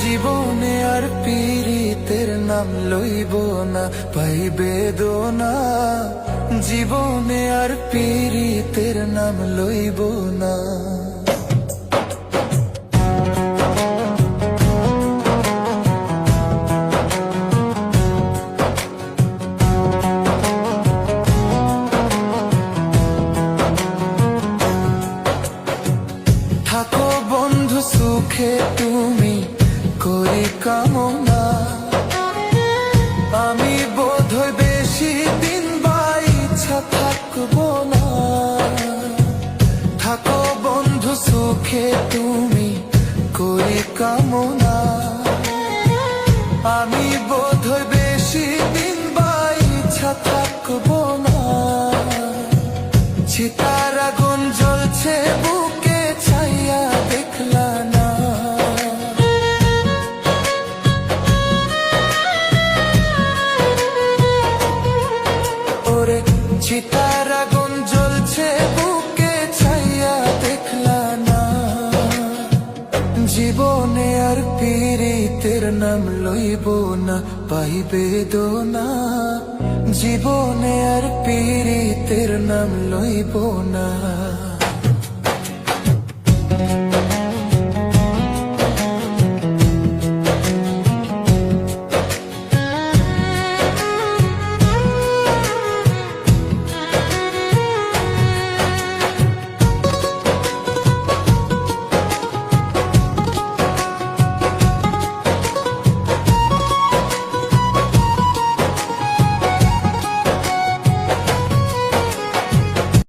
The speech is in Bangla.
জীবনে আর পীড়িতের নাম লইব না, পাই বেদনা। জীবনে আর পীড়িতের নাম লইব না। থাকো বন্ধু সুখে তুমি করি কামনা, আমি বোধহয় বেশি দিন বা ইচ্ছা থাকবো না। থাকো বন্ধু সুখে তুমি করি কামনা, আমি বোধহয় বেশি দিন বা ইচ্ছা থাকবো না। চিতার আগুন জ্বলছে বুকে ছাইয়া দেখলা না, ওরে চিতার আগুন জ্বলছে বুকে ছাইয়া দেখলা না। জীবনে আর পীড়িতের নাম লইব না, পাই বেদনা। জীবনে আর পীড়িতের নাম লইব না।